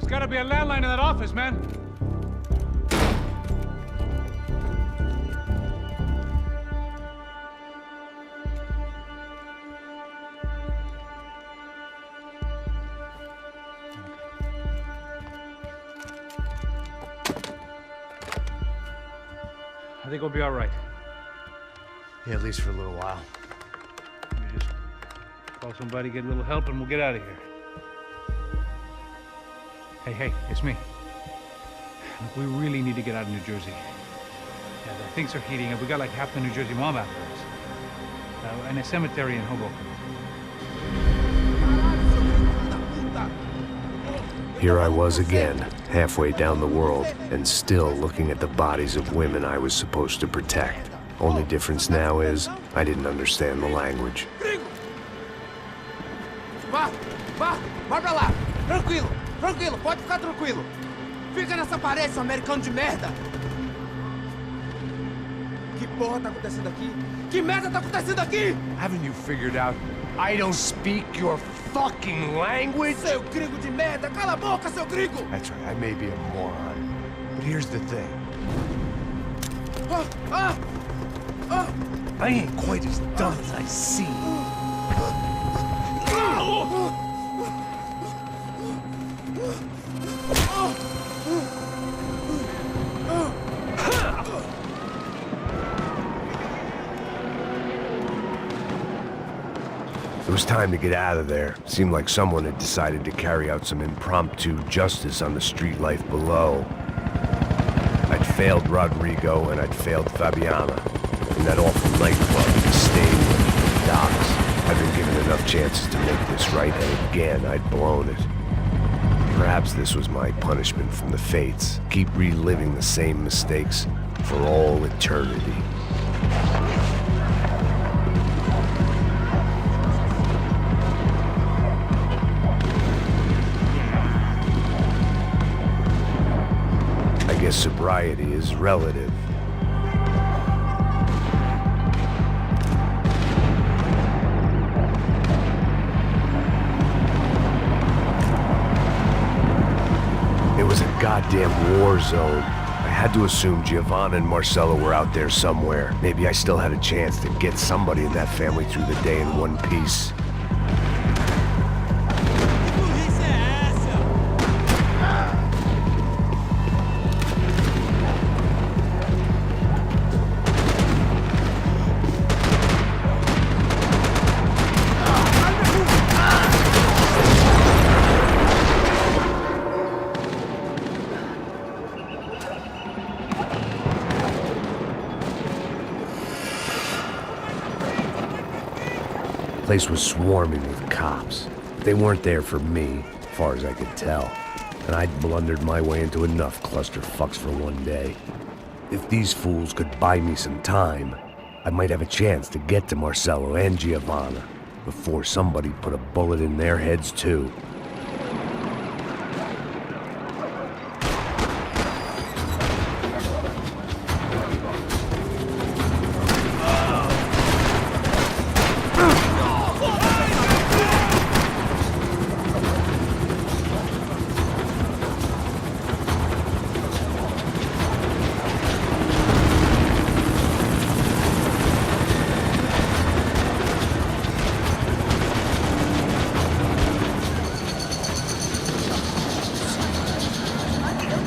There's gotta be a landline in that office, man. I think we'll be all right. Yeah, at least for a little while. Let me just call somebody, get a little help, and we'll get out of here. Hey, it's me. Look, we really need to get out of New Jersey. Yeah, things are heating up. We got like half the New Jersey mob after us. And a cemetery in Hoboken. Here I was again, halfway down the world, and still looking at the bodies of women I was supposed to protect. Only difference now is, I didn't understand the language. Vai pra lá! Tranquilo, pode ficar tranquilo! Fica nessa parede, seu americano de merda! Que porra tá acontecendo aqui? Que merda tá acontecendo aqui? Haven't you figured out I don't speak your fucking language? Seu gringo de merda! Cala a boca, seu gringo! That's right, I may be a moron, but here's the thing. I ain't quite as dumb as I seem. It was time to get out of there. Seemed like someone had decided to carry out some impromptu justice on the street life below. I'd failed Rodrigo and I'd failed Fabiana. In that awful nightclub, the stadium, the docks. I'd been given enough chances to make this right, and again, I'd blown it. Perhaps this was my punishment from the fates. Keep reliving the same mistakes for all eternity. I guess sobriety is relative. It was a goddamn war zone. I had to assume Giovanna and Marcella were out there somewhere. Maybe I still had a chance to get somebody in that family through the day in one piece. The place was swarming with cops. They weren't there for me, as far as I could tell. And I'd blundered my way into enough clusterfucks for one day. If these fools could buy me some time, I might have a chance to get to Marcello and Giovanna before somebody put a bullet in their heads too.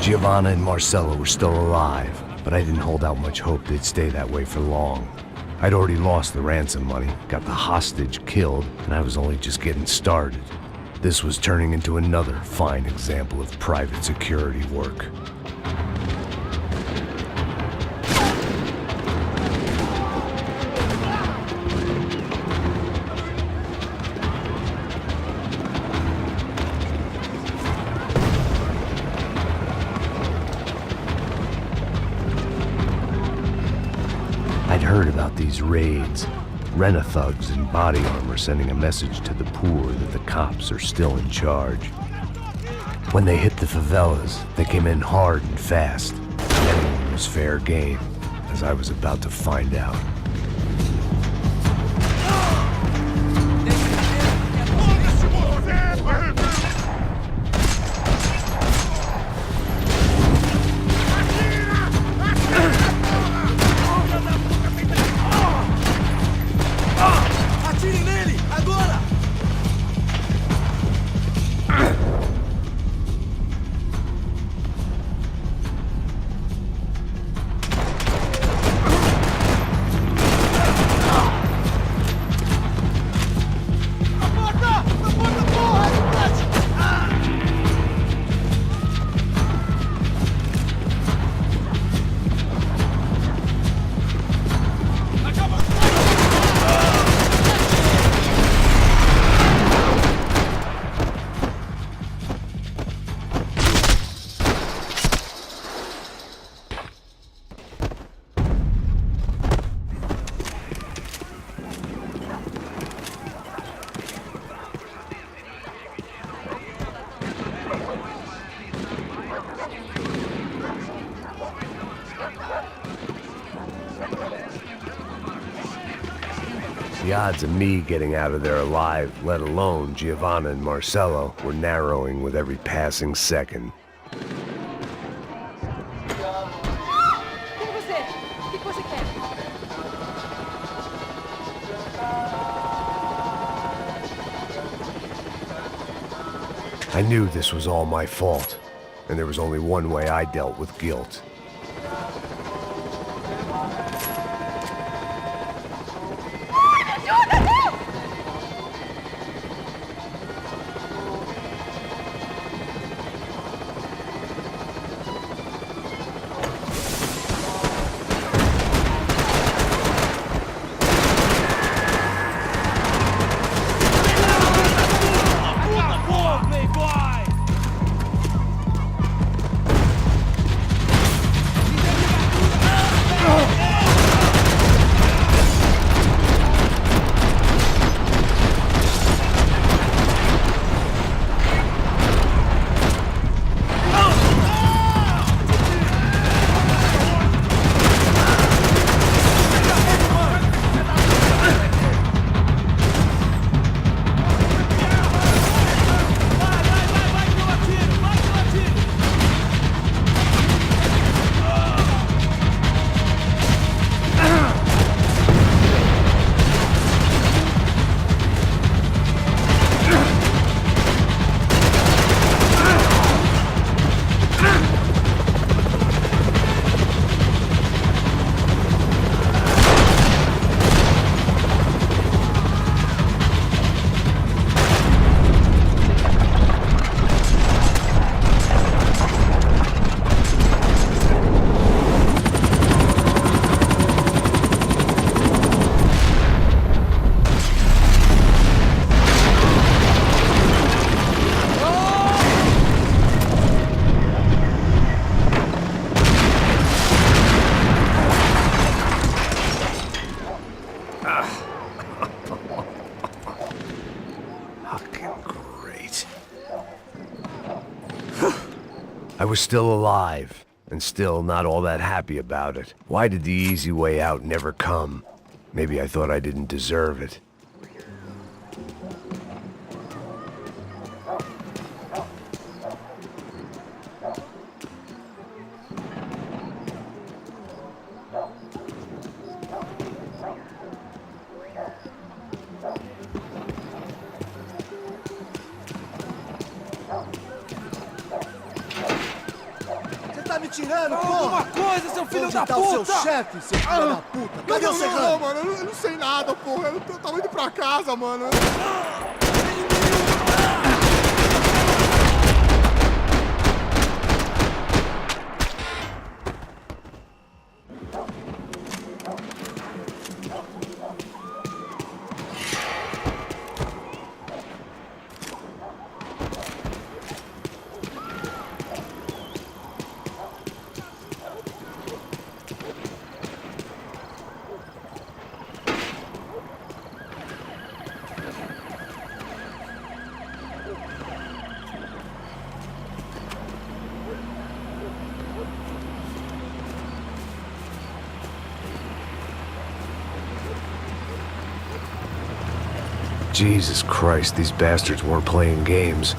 Giovanna and Marcella were still alive, but I didn't hold out much hope they'd stay that way for long. I'd already lost the ransom money, got the hostage killed, and I was only just getting started. This was turning into another fine example of private security work. I'd heard about these raids. Rent-a-thugs in body armor sending a message to the poor that the cops are still in charge. When they hit the favelas, they came in hard and fast. Anyone was fair game, as I was about to find out. odds of me getting out of there alive, let alone Giovanna and Marcello, were narrowing with every passing second. Quem é você? O que você quer? I knew this was all my fault, and there was only one way I dealt with guilt. I was still alive, and still not all that happy about it. Why did the easy way out never come? Maybe I thought I didn't deserve it. Tá me tirando, porra! Alguma coisa, seu filho da puta! O seu chefe, seu filho da puta! Cadê o Serrano? Não, mano, eu não sei nada, porra. Eu tava indo pra casa, mano. Jesus Christ, these bastards weren't playing games.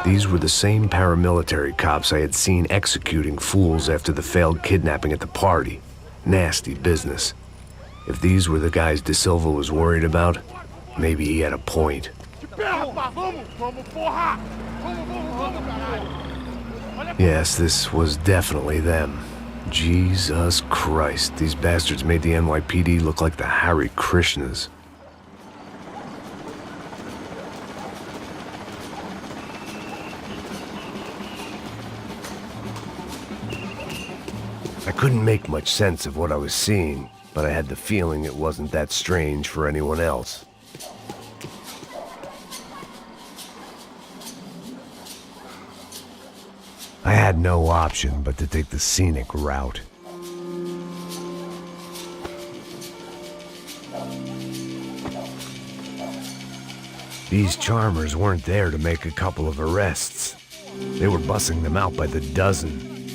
These were the same paramilitary cops I had seen executing fools after the failed kidnapping at the party. Nasty business. If these were the guys De Silva was worried about, maybe he had a point. Yes, this was definitely them. Jesus Christ, these bastards made the NYPD look like the Hare Krishnas. I couldn't make much sense of what I was seeing, but I had the feeling it wasn't that strange for anyone else. I had no option but to take the scenic route. These charmers weren't there to make a couple of arrests. They were bussing them out by the dozen.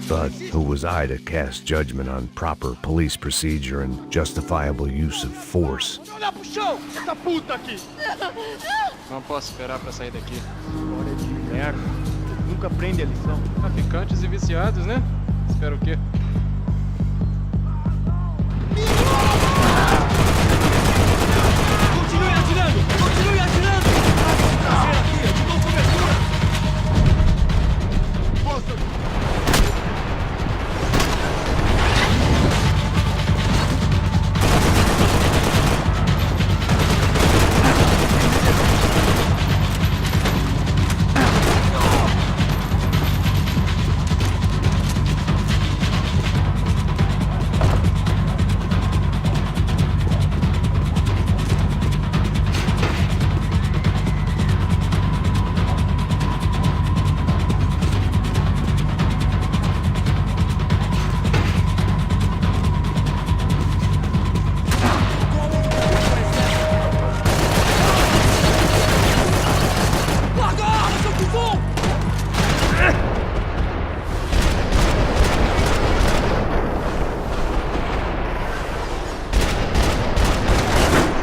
But who was I to cast judgment on proper police procedure and justifiable use of force? Olha pro chão, essa puta aqui! Não posso esperar pra sair daqui. História de merda. Nunca aprende a lição. Traficantes e viciados, né? Espera o quê? Continue atirando! Continue atirando! Traseira aqui, eu te dou cobertura!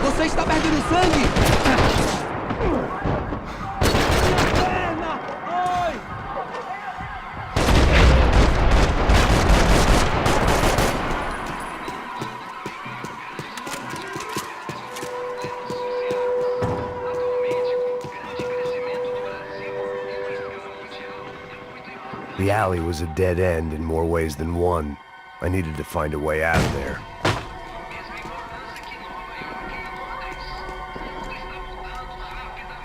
Você está perdendo sangue! Perna! Oi! The alley was a dead end in more ways than one. I needed to find a way out of there.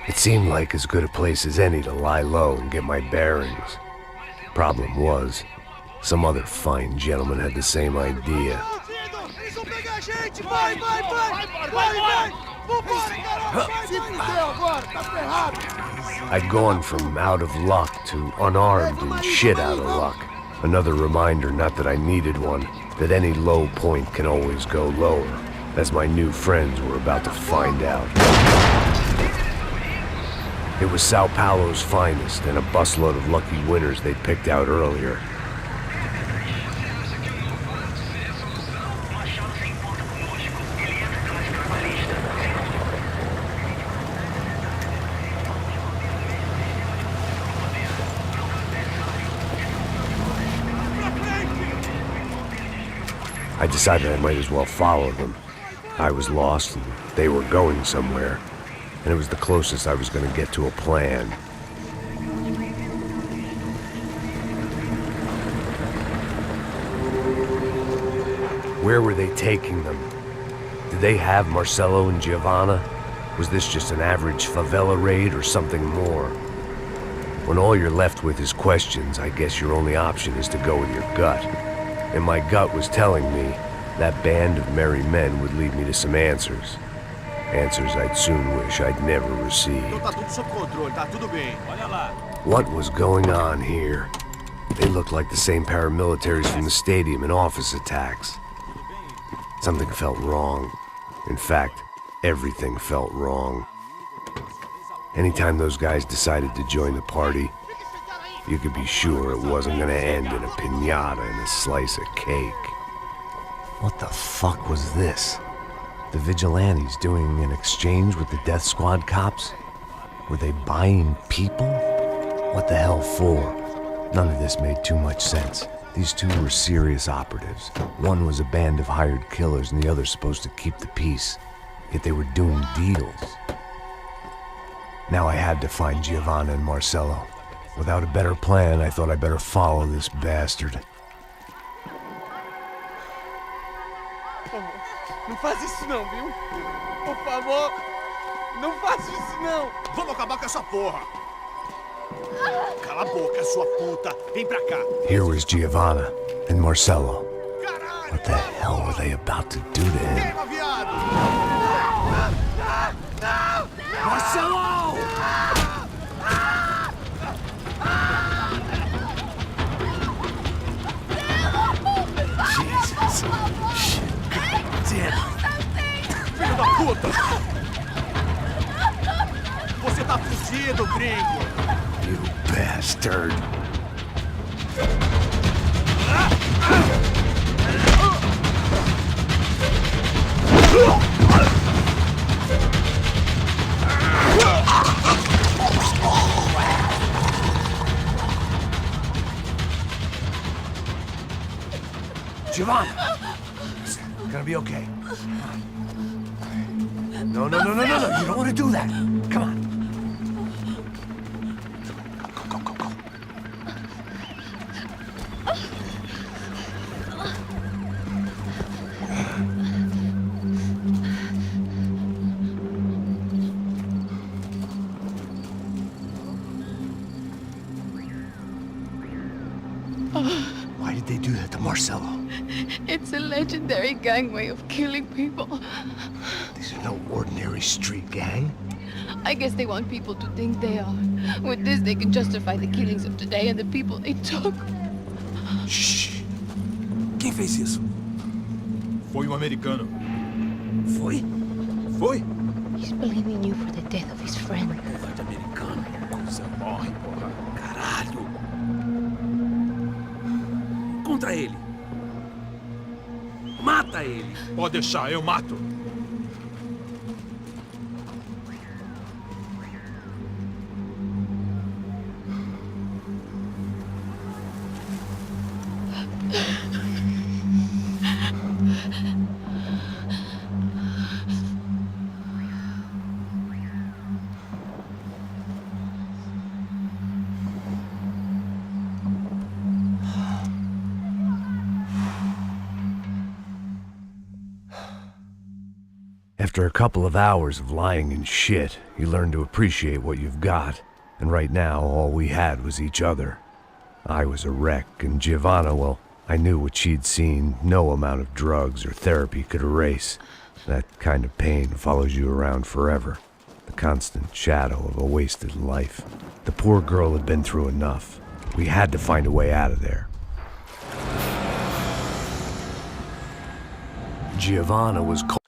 It seemed like as good a place as any to lie low and get my bearings. Problem was, some other fine gentleman had the same idea. Eles vão pegar a gente! Vai, vai, vai! Vai, vai! Vambora, caralho! Se fudeu agora, tá ferrado! I'd gone from out of luck to unarmed and shit out of luck. Another reminder, not that I needed one, that any low point can always go lower, as my new friends were about to find out. It was Sao Paulo's finest, and a busload of lucky winners they'd picked out earlier. I decided I might as well follow them. I was lost, and they were going somewhere, and it was the closest I was going to get to a plan. Where were they taking them? Did they have Marcelo and Giovanna? Was this just an average favela raid or something more? When all you're left with is questions, I guess your only option is to go with your gut. And my gut was telling me that band of merry men would lead me to some answers. Answers I'd soon wish I'd never received. Tá tudo sob controle, tá tudo bem. Olha lá. What was going on here? They looked like the same paramilitaries from the stadium in office attacks. Something felt wrong. In fact, everything felt wrong. Anytime those guys decided to join the party, you could be sure it wasn't gonna end in a piñata and a slice of cake. What the fuck was this? The vigilantes doing an exchange with the death squad cops? Were they buying people? What the hell for? None of this made too much sense. These two were serious operatives. One was a band of hired killers and the other supposed to keep the peace. Yet they were doing deals. Now I had to find Giovanna and Marcelo. Without a better plan, I thought I'd better follow this bastard. Não faz isso não, viu? Por favor, não faz isso não! Vamos acabar com essa porra! Cala a boca, sua puta! Vem pra cá! Here was Giovanna and Marcelo. What the hell were they about to do to him? Queima, viado! Marcelo! Jesus. Shit. Damn. Filho da puta! Você tá fudido, gringo! You bastard. Giovanna! It's gonna be okay. No, no, no, no, no, no. You don't want to do that. Come on. Go, go, go, go. Why did they do that to Marcelo? It's a legendary gang way of killing people. These are no ordinary street gang. I guess they want people to think they are. With this, they can justify the killings of today and the people they took. Shh! Quem fez isso? Foi americano. Foi? Foi? He's blaming you for the death of his friend. Porra de americano. Você morre, porra. Caralho. Contra ele. Mata ele. Pode deixar, eu mato. After a couple of hours of lying in shit, you learn to appreciate what you've got. And right now, all we had was each other. I was a wreck, and Giovanna, well, I knew what she'd seen no amount of drugs or therapy could erase. That kind of pain follows you around forever. The constant shadow of a wasted life. The poor girl had been through enough. We had to find a way out of there. Giovanna was cold.